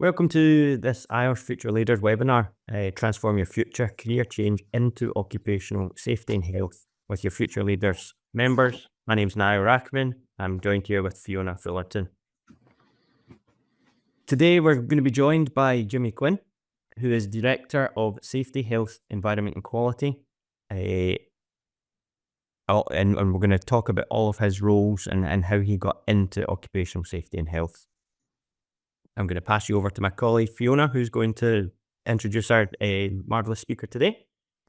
Welcome to this IOSH Future Leaders webinar, Transform Your Future Career Change into Occupational Safety and Health with your Future Leaders members. My name's Niall Rackman. I'm joined here with Fiona Fullerton. Today we're going to be joined by Jimmy Quinn, who is Director of Safety, Health, Environment and Quality. And we're going to talk about all of his roles and how he got into occupational safety and health. I'm going to pass you over to my colleague Fiona, who's going to introduce our marvellous speaker today.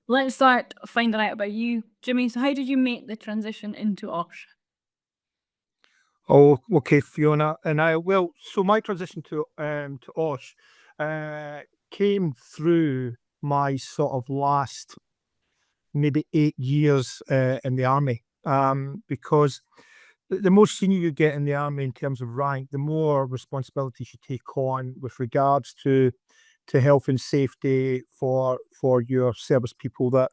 Let's start finding out about you, Jimmy. So how did you make the transition into OSH? Oh, okay, Fiona. So my transition to OSH came through my sort of last maybe 8 years in the army, because the more senior you get in the army in terms of rank, the more responsibilities you take on with regards to health and safety for your service people that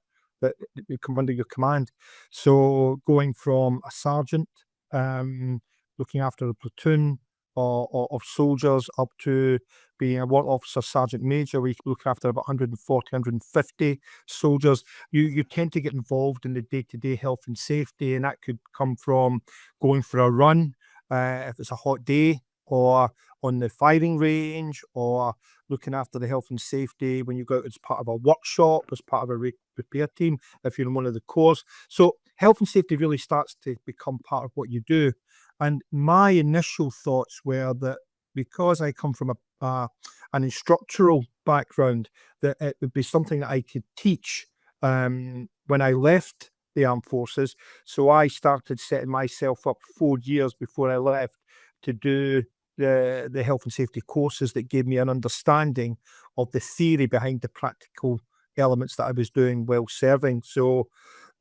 come under your command. So going from a sergeant, looking after a platoon of soldiers, up to being a warrant officer, sergeant major, where you look after about 140, 150 soldiers. You tend to get involved in the day-to-day health and safety, and that could come from going for a run, if it's a hot day, or on the firing range, or looking after the health and safety when you go out as part of a workshop, as part of a repair team, if you're in one of the corps. So health and safety really starts to become part of what you do. And my initial thoughts were that because I come from an instructional background, that it would be something that I could teach when I left the armed forces. So I started setting myself up 4 years before I left to do the health and safety courses that gave me an understanding of the theory behind the practical elements that I was doing while serving. So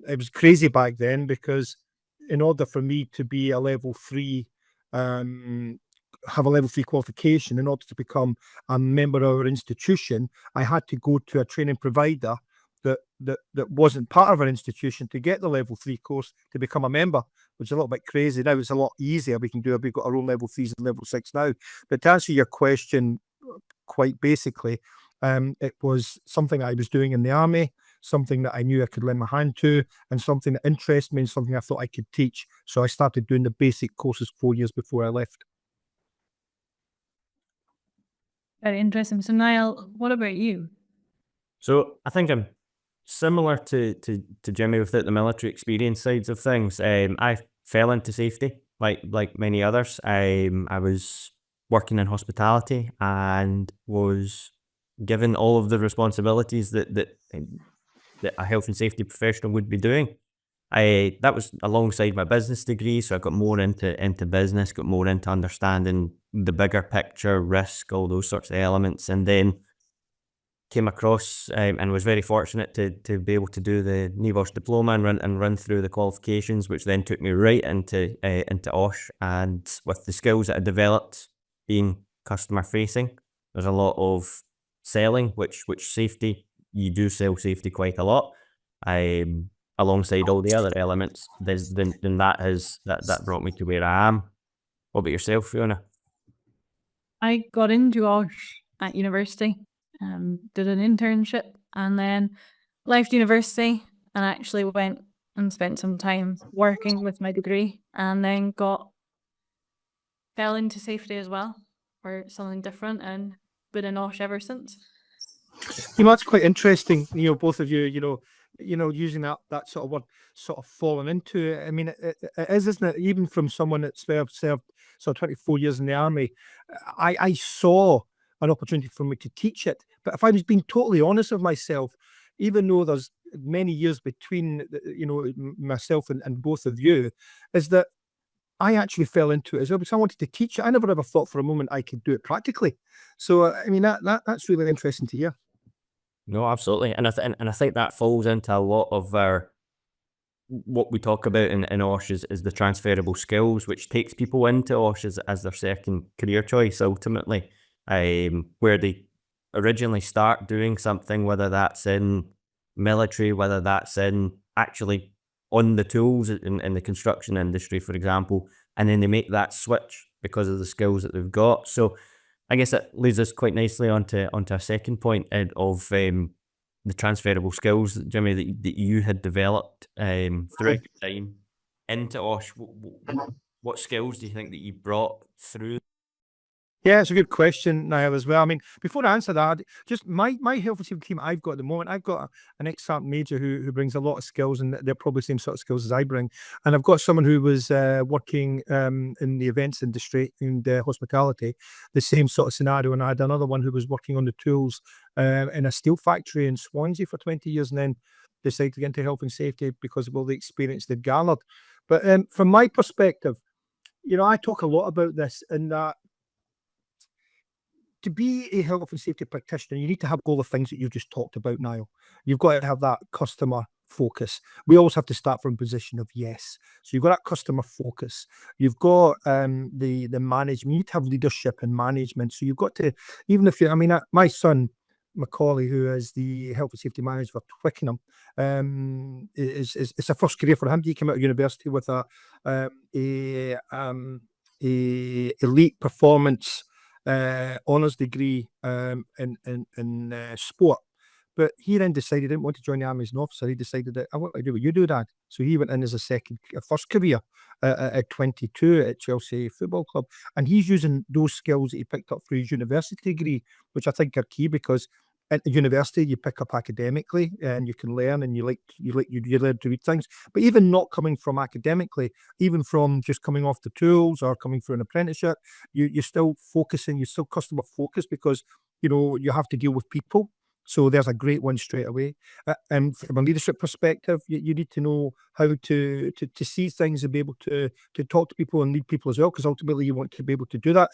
it was crazy back then, because in order for me to be a level 3, have a level 3 qualification, in order to become a member of our institution, I had to go to a training provider that wasn't part of our institution to get the level 3 course to become a member, which is a little bit crazy. Now it's a lot easier. We've got our own level 3s and level 6 now. But to answer your question, quite basically, it was something I was doing in the army, something that I knew I could lend my hand to, and something that interested me, and something I thought I could teach. So I started doing the basic courses 4 years before I left. Very interesting. So Niall, what about you? So I think I'm similar to Jimmy without the military experience sides of things. I fell into safety like many others. I was working in hospitality and was given all of the responsibilities that a health and safety professional would be doing. That was alongside my business degree, so I got more into business, got more into understanding the bigger picture, risk, all those sorts of elements, and then came across and was very fortunate to be able to do the NIVOS diploma and run through the qualifications, which then took me right into OSH. And with the skills that I developed being customer facing, there's a lot of selling, which safety, you do sell safety quite a lot. Alongside all the other elements, then that brought me to where I am. What about yourself, Fiona? I got into OSH at university, did an internship, and then left university and actually went and spent some time working with my degree, and then fell into safety as well, for something different, and been in OSH ever since. That's quite interesting. Both of you, using that sort of word, sort of falling into it. I mean, it is, isn't it? Even from someone that's served so 24 years in the army, I saw an opportunity for me to teach it. But if I was being totally honest with myself, even though there's many years between, myself and both of you, is that I actually fell into it as well, because I wanted to teach it. I never ever thought for a moment I could do it practically. So, I mean, that's really interesting to hear. No, absolutely, and I think that falls into a lot of what we talk about in OSH is the transferable skills, which takes people into OSH as their second career choice ultimately, where they originally start doing something, whether that's in military, whether that's in actually on the tools in the construction industry, for example, and then they make that switch because of the skills that they've got. So I guess that leads us quite nicely onto our second point of the transferable skills, Jimmy, that you had developed throughout your time into OSH. What skills do you think that you brought through? Yeah, it's a good question, Niall, as well. I mean, before I answer that, just my health and safety team I've got at the moment, I've got an ex-sergeant major who brings a lot of skills, and they're probably the same sort of skills as I bring. And I've got someone who was working in the events industry, in the hospitality, the same sort of scenario. And I had another one who was working on the tools in a steel factory in Swansea for 20 years, and then decided to get into health and safety because of all the experience they'd garnered. But from my perspective, I talk a lot about this, in that to be a health and safety practitioner, you need to have all the things that you just talked about, Niall. You've got to have that customer focus. We always have to start from a position of yes. So you've got that customer focus. You've got the management. You need to have leadership and management. So you've got to, even if my son, Macaulay, who is the health and safety manager for Twickenham, it's a first career for him. He came out of university with a elite performance honours degree in sport. But he then decided he didn't want to join the army as an officer. He decided that I want to do what you do, Dad. So he went in as a first career at 22 at Chelsea Football Club. And he's using those skills that he picked up through his university degree, which I think are key, because at university you pick up academically and you can learn, and you learn to read things. But even not coming from academically, even from just coming off the tools or coming through an apprenticeship, you're still focusing, you're still customer focused, because you have to deal with people. So there's a great one straight away. And from a leadership perspective, you need to know how to see things and be able to talk to people and lead people as well, because ultimately you want to be able to do that.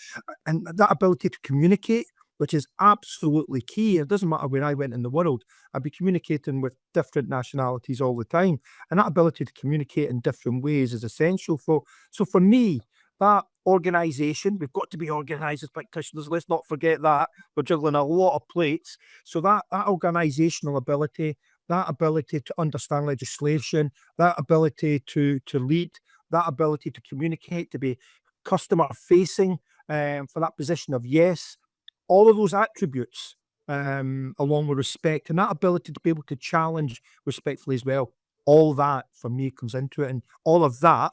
And that ability to communicate, which is absolutely key. It doesn't matter where I went in the world, I'd be communicating with different nationalities all the time. And that ability to communicate in different ways is essential. So for me, that organisation, we've got to be organised as practitioners. Let's not forget that. We're juggling a lot of plates. So that organisational ability, that ability to understand legislation, that ability to lead, that ability to communicate, to be customer facing, for that position of yes, all of those attributes, along with respect, and that ability to be able to challenge respectfully as well. All that for me comes into it. And all of that,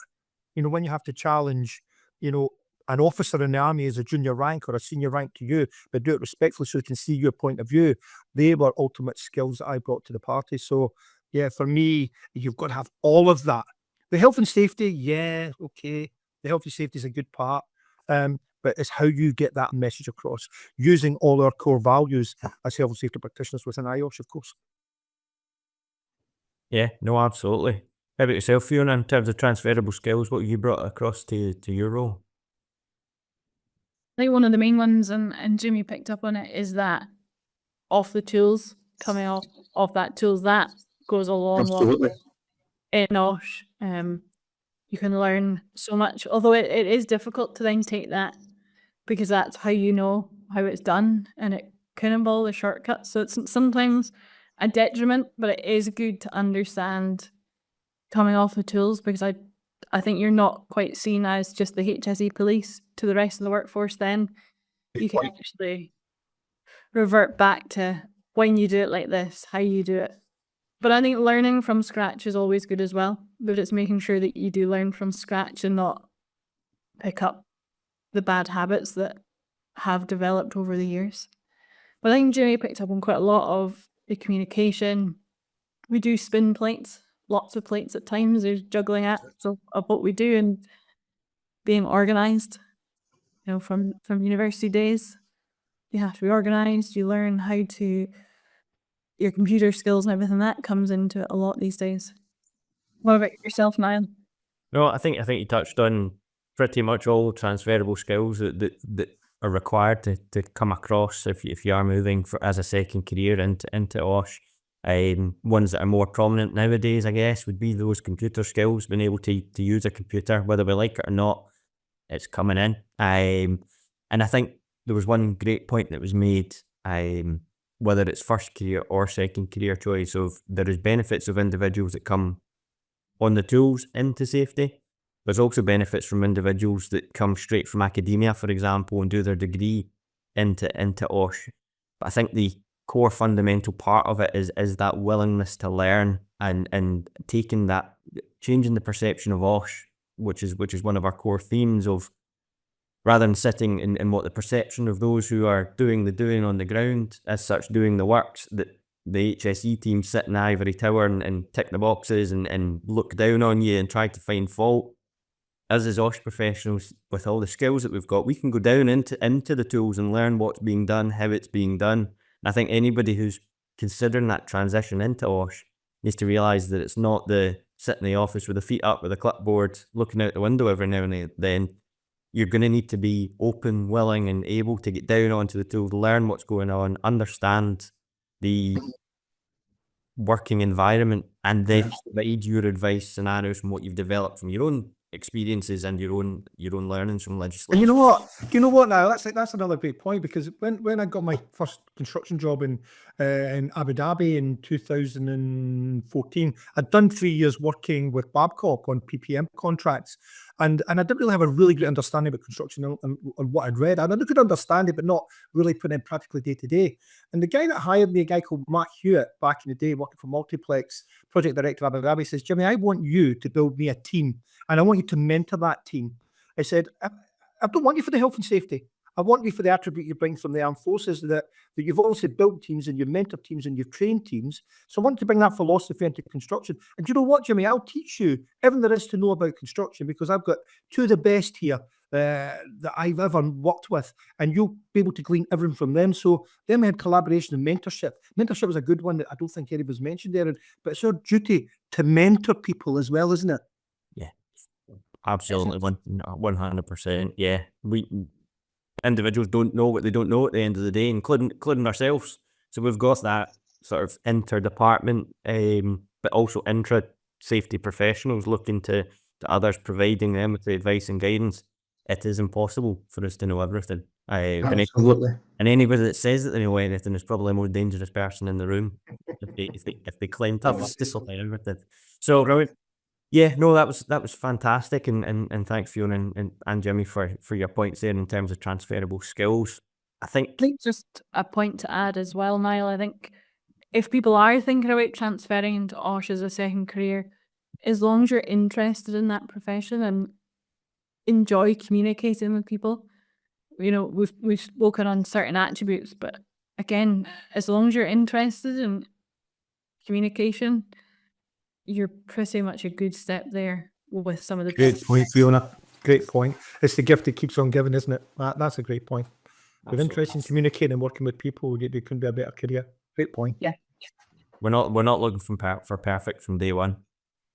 when you have to challenge, an officer in the army as a junior rank or a senior rank to you, but do it respectfully so they can see your point of view. They were ultimate skills that I brought to the party. So yeah, for me, you've got to have all of that. The health and safety, yeah, okay. The health and safety is a good part. But it's how you get that message across, using all our core values as health and safety practitioners within IOSH, of course. Yeah, no, absolutely. How about yourself, Fiona, in terms of transferable skills, what you brought across to your role? I think one of the main ones, and Jimmy picked up on it, is that off the tools, coming off that tools, that goes a long way in OSH. You can learn so much, although it is difficult to then take that, because that's how how it's done, and it can involve a shortcut. So it's sometimes a detriment, but it is good to understand coming off the tools, because I think you're not quite seen as just the HSE police to the rest of the workforce. Then you can actually revert back to when you do it like this, how you do it. But I think learning from scratch is always good as well, but it's making sure that you do learn from scratch and not pick up the bad habits that have developed over the years. But I think Jimmy picked up on quite a lot of the communication. We do spin plates, lots of plates at times. There's juggling acts of what we do, and being organised. From university days, you have to be organised. You learn how to, your computer skills and everything that comes into it a lot these days. What about yourself, Niall? No, I think you touched on pretty much all transferable skills that are required to come across if you are moving as a second career into OSH. Ones that are more prominent nowadays, I guess, would be those computer skills, being able to use a computer, whether we like it or not. It's coming in. And I think there was one great point that was made, whether it's first career or second career choice, of there is benefits of individuals that come on the tools into safety. There's also benefits from individuals that come straight from academia, for example, and do their degree into OSH. But I think the core fundamental part of it is that willingness to learn and taking that, changing the perception of OSH, which is one of our core themes of, rather than sitting in what the perception of those who are doing the doing on the ground, as such, doing the works, that the HSE team sit in the ivory tower and tick the boxes and look down on you and try to find fault. Us as OSH professionals, with all the skills that we've got, we can go down into the tools and learn what's being done, how it's being done. And I think anybody who's considering that transition into OSH needs to realise that it's not the sit in the office with the feet up with a clipboard looking out the window every now and then. You're going to need to be open, willing and able to get down onto the tools, learn what's going on, understand the working environment, and then provide your advice scenarios from what you've developed from your own experiences and your own learnings from legislation. And you know what now, that's another great point, because when I got my first construction job in Abu Dhabi in 2014, I'd done 3 years working with Babcock on PPM contracts, and I didn't really have a really great understanding about construction and what I'd read. I had a good understanding, but not really put in practically day to day. And the guy that hired me, a guy called Mark Hewitt, back in the day, working for Multiplex, project director of Abu Dhabi, says, "Jimmy, I want you to build me a team, and I want you to mentor that team." I said, I don't want you for the health and safety. I want you for the attribute you bring from the armed forces, that you've obviously built teams and you've mentored teams and you've trained teams. So I want to bring that philosophy into construction. And you know what, Jimmy? I'll teach you everything there is to know about construction, because I've got two of the best here that I've ever worked with, and you'll be able to glean everything from them. So then we had collaboration and mentorship. Mentorship was a good one that I don't think anybody's mentioned there, but it's our duty to mentor people as well, isn't it? Yeah, absolutely, 100%. Yeah, individuals don't know what they don't know at the end of the day, including ourselves. So we've got that sort of inter-department, but also intra-safety professionals looking to others, providing them with the advice and guidance. It is impossible for us to know everything. Absolutely. And anybody that says that they know anything is probably a more dangerous person in the room if they claim to have everything. So brilliant. Yeah, no, that was fantastic, and thanks Fiona and Jimmy for your points there in terms of transferable skills. I think just a point to add as well, Niall. I think if people are thinking about transferring into OSH as a second career, as long as you're interested in that profession and enjoy communicating with people, we've spoken on certain attributes, but again, as long as you're interested in communication, you're pretty much a good step there with some of the Great point, Fiona. Great point. It's the gift that keeps on giving, isn't it? That's a great point. With interest in communicating and working with people, it couldn't be a better career. Great point. Yeah. We're not looking for perfect from day one.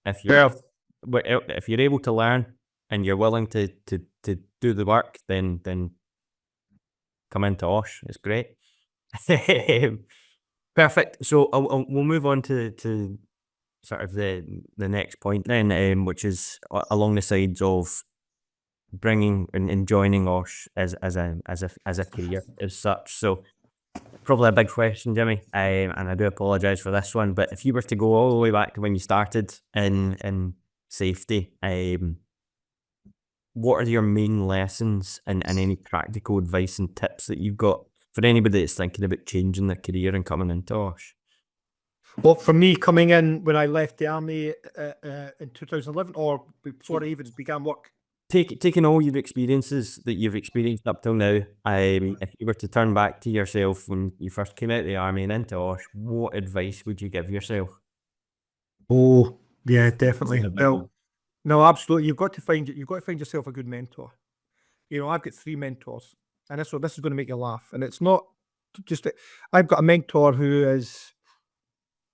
If you're able to learn and you're willing to do the work, then come into OSH. It's great. Perfect. So we'll move on to sort of the next point then, which is along the sides of bringing and joining OSH as a career as such. So probably a big question, Jimmy, and I do apologise for this one, but if you were to go all the way back to when you started in safety, what are your main lessons and any practical advice and tips that you've got for anybody that's thinking about changing their career and coming into OSH? Well, for me, coming in when I left the army in 2011, or before I even began work. Taking all your experiences that you've experienced up till now, if you were to turn back to yourself when you first came out of the army and into OSH, what advice would you give yourself? Oh, yeah, definitely. Well, no, absolutely. You've got to find yourself a good mentor. I've got 3 mentors, and this is going to make you laugh. And it's not just I've got a mentor who is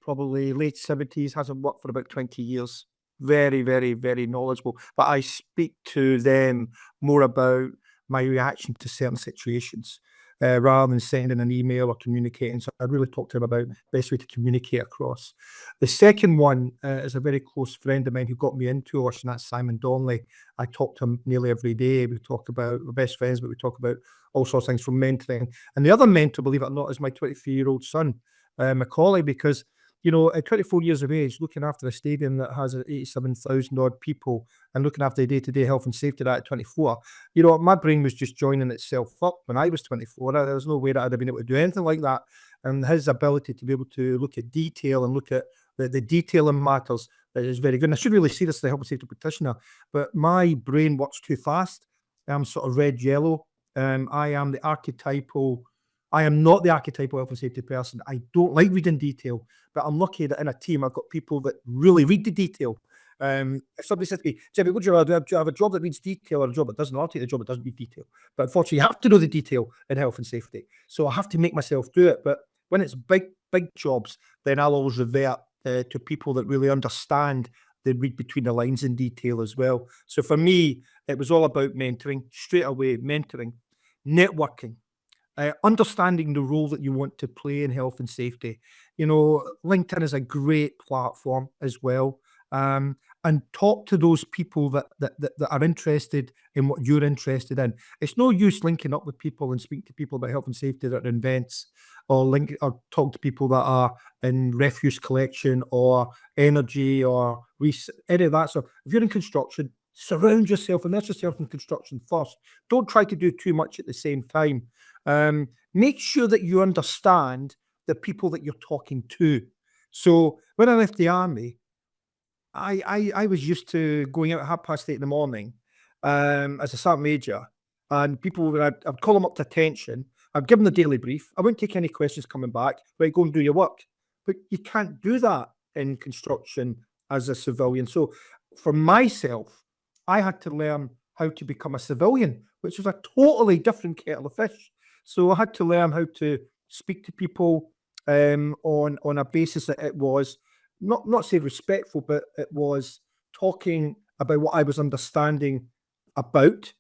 probably late 70s, hasn't worked for about 20 years. Very, very, very knowledgeable. But I speak to them more about my reaction to certain situations rather than sending an email or communicating. So I really talk to them about the best way to communicate across. The second one is a very close friend of mine who got me into OSH, and that's Simon Donnelly. I talk to him nearly every day. We talk about, we're best friends, but we talk about all sorts of things from mentoring. And the other mentor, believe it or not, is my 23-year-old son, Macaulay, because you know, at 24 years of age, looking after a stadium that has 87,000 odd people and looking after the day-to-day health and safety of that at 24, you know, my brain was just joining itself up when I was 24. There was no way that I'd have been able to do anything like that. And his ability to be able to look at detail and look at the detail in matters is very good. And I should really see this as the health and safety practitioner, but my brain works too fast. I'm sort of red yellow. I am not the archetypal health and safety person. I don't like reading detail, but I'm lucky that in a team I've got people that really read the detail. If somebody says to me, Jimmy, would you rather have a job that reads detail or a job that doesn't? I'll take the job that doesn't read detail. But unfortunately, you have to know the detail in health and safety. So I have to make myself do it. But when it's big jobs, then I'll always revert to people that really understand the read between the lines in detail as well. So for me, it was all about mentoring, straight away, mentoring, networking, understanding the role that you want to play in health and safety. You know, LinkedIn is a great platform as well. And talk to those people that are interested in what you're interested in. It's no use linking up with people and speak to people about health and safety that are in events, or talk to people that are in refuse collection or energy or any of that. So if you're in construction, surround yourself, immerse yourself in construction first. Don't try to do too much at the same time. Make sure that you understand the people that you're talking to. So when I left the army, I was used to going out at 8:30 in the morning as a sergeant major, and people I'd call them up to attention. I'd give them the daily brief. I wouldn't take any questions coming back. Right, go and do your work. But you can't do that in construction as a civilian. So for myself, I had to learn how to become a civilian, which was a totally different kettle of fish. So I had to learn how to speak to people on a basis that it was not say respectful, but it was talking about what I was understanding about,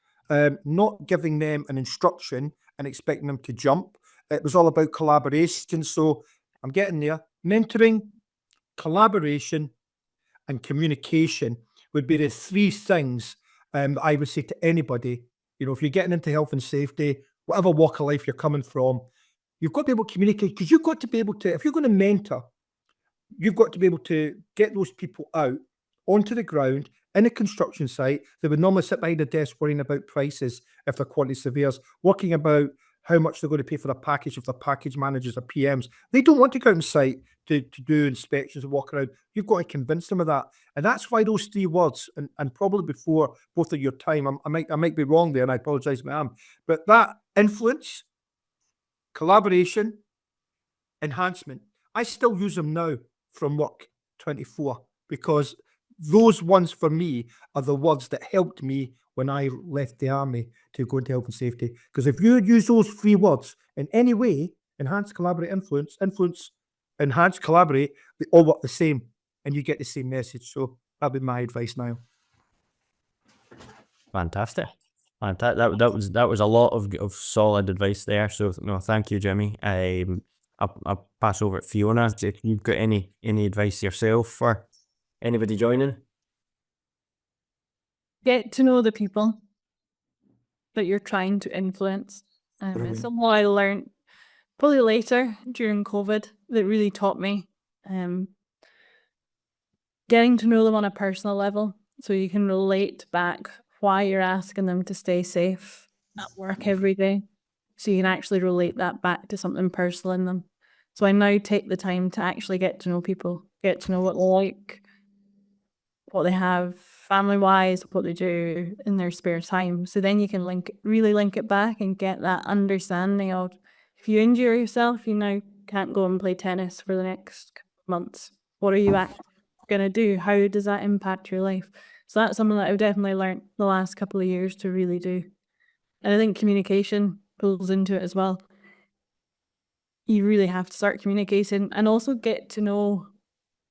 not giving them an instruction and expecting them to jump. It was all about collaboration. So I'm getting there. Mentoring, collaboration, and communication would be the three things that I would say to anybody. You know, if you're getting into health and safety, whatever walk of life you're coming from, you've got to be able to communicate, because you've got to be able to, if you're going to mentor, you've got to be able to get those people out onto the ground in a construction site. They would normally sit behind a desk worrying about prices if they're quantity surveyors, working about how much they're going to pay for the package if they're package managers or PMs. They don't want to go out on site to do inspections and walk around. You've got to convince them of that. And that's why those three words, and probably before both of your time, I might be wrong there, and I apologize if I am, but that influence, collaboration, enhancement, I still use them now from work 24, because those ones for me are the words that helped me when I left the army to go into health and safety. Because if you use those three words in any way, enhance, collaborate, influence, enhance, collaborate, they all work the same and you get the same message. So that'd be my advice now. Fantastic. That was a lot of solid advice there. So no, thank you, Jimmy. I'll pass over to Fiona. If you've got any advice yourself for anybody joining. Get to know the people that you're trying to influence. It's something I learned probably later during COVID that really taught me. Getting to know them on a personal level, so you can relate back why you're asking them to stay safe at work every day. So you can actually relate that back to something personal in them. So I now take the time to actually get to know people, get to know what they like, what they have family-wise, what they do in their spare time. So then you can really link it back and get that understanding of, if you injure yourself, you now can't go and play tennis for the next months. What are you actually going to do? How does that impact your life? So that's something that I've definitely learned the last couple of years to really do. And I think communication pulls into it as well. You really have to start communicating and also get to know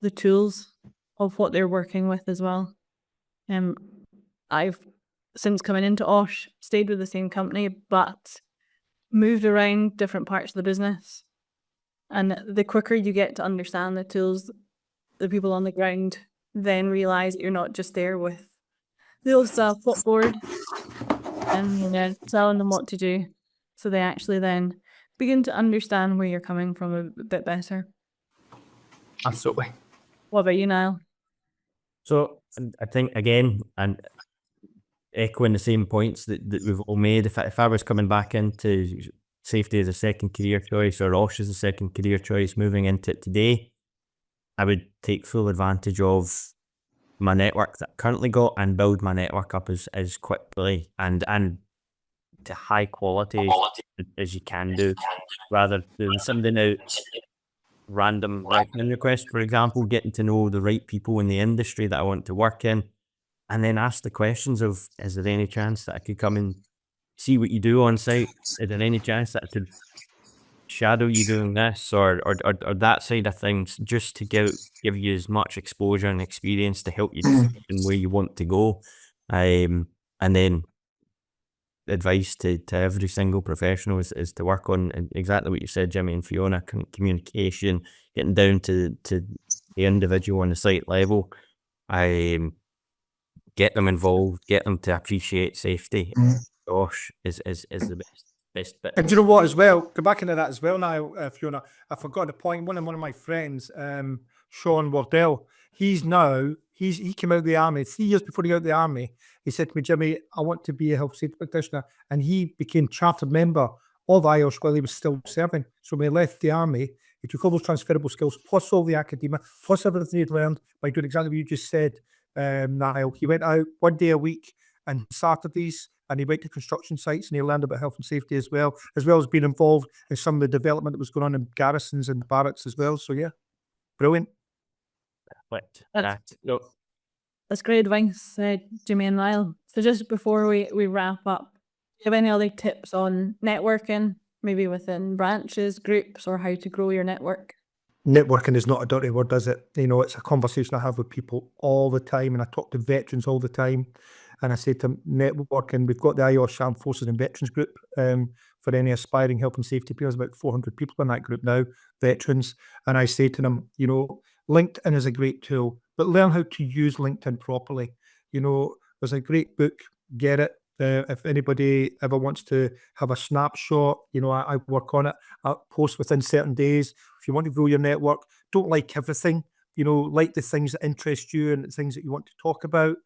the tools of what they're working with as well. I've, since coming into OSH, stayed with the same company, but moved around different parts of the business. And the quicker you get to understand the tools, the people on the ground then realise that you're not just there with the old style footboard and telling them what to do. So they actually then begin to understand where you're coming from a bit better. Absolutely. What about you, Niall? So I think, again, and echoing the same points that we've all made, if I was coming back into safety as a second career choice, or OSH as a second career choice, moving into it today, I would take full advantage of my network that I've currently got and build my network up as quickly and to high quality as you can do, rather than sending out random recommend requests. For example, getting to know the right people in the industry that I want to work in, and then ask the questions of, is there any chance that I could come and see what you do on site? Is there any chance that I could shadow you doing this or that side of things, just to give you as much exposure and experience to help you in where you want to go. And then advice to every single professional is to work on exactly what you said, Jimmy and Fiona: communication, getting down to the individual on the site level. Get them involved, get them to appreciate safety. OSH is the best bit. And do you know what, as well, go back into that as well now, Fiona, I forgot the point. One of my friends, Sean Wardell, he came out of the army 3 years before he got out of the army. He said to me, Jimmy, I want to be a health safety practitioner. And he became chartered member of IOSH while he was still serving. So when he left the army, he took all those transferable skills, plus all the academia, plus everything he'd learned by doing exactly what you just said, Niall. He went out 1 day a week and Saturdays, and he went to construction sites and he learned about health and safety as well as being involved in some of the development that was going on in garrisons and barracks as well. So yeah, brilliant. That's great advice, Jimmy and Niall. So just before we wrap up, do you have any other tips on networking, maybe within branches, groups, or how to grow your network? Networking is not a dirty word, is it? You know, it's a conversation I have with people all the time, and I talk to veterans all the time. And I say to them, networking, we've got the IOSH Armed Forces and Veterans Group for any aspiring health and safety peers, about 400 people in that group now, veterans. And I say to them, you know, LinkedIn is a great tool, but learn how to use LinkedIn properly. You know, there's a great book, Get It. If anybody ever wants to have a snapshot, you know, I work on it. I post within certain days. If you want to grow your network, don't like everything. You know, like the things that interest you and the things that you want to talk about,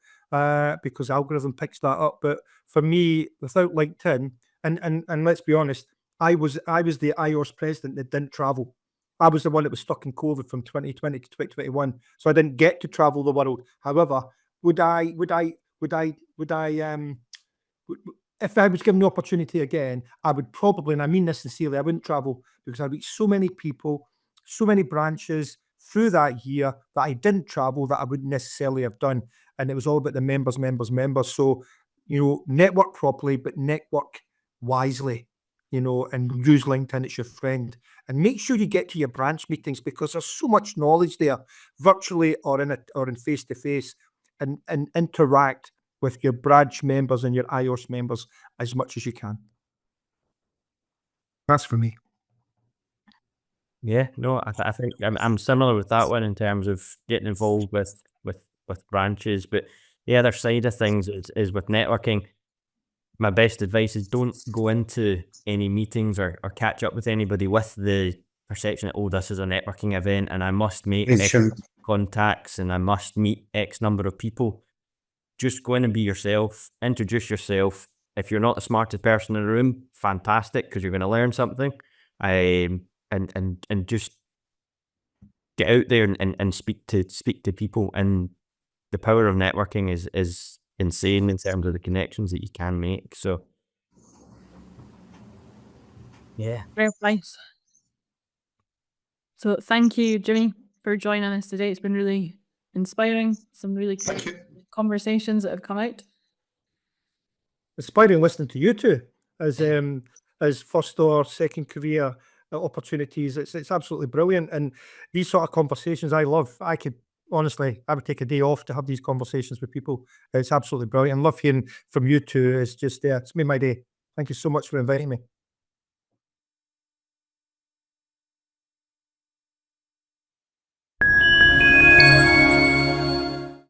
because the algorithm picks that up. But for me, without LinkedIn, and let's be honest, I was the IOSH president that didn't travel. I was the one that was stuck in COVID from 2020 to 2021, so I didn't get to travel the world. However, would I if I was given the opportunity again, I would probably, and I mean this sincerely, I wouldn't travel, because I'd reach so many people, so many branches through that year that I didn't travel, that I wouldn't necessarily have done. And it was all about the members. So, you know, network properly, but network wisely, you know, and use LinkedIn as your friend. And make sure you get to your branch meetings, because there's so much knowledge there, virtually or in face-to-face, and interact with your branch members and your IOSH members as much as you can. That's for me. Yeah, no, I think I'm similar with that one in terms of getting involved with branches. But the other side of things is with networking. My best advice is don't go into any meetings or catch up with anybody with the perception that, oh, this is a networking event and I must make X contacts and I must meet X number of people. Just go in and be yourself, introduce yourself. If you're not the smartest person in the room, fantastic, because you're going to learn something. And just get out there and speak to people. And the power of networking is insane in terms of the connections that you can make. So yeah. Great advice. So thank you, Jimmy, for joining us today. It's been really inspiring. Some really great conversations that have come out. Inspiring listening to you two as first or second career opportunities. It's absolutely brilliant, and these sort of conversations I love. I would take a day off to have these conversations with people. It's absolutely brilliant. And love hearing from you two. It's made my day. Thank you so much for inviting me.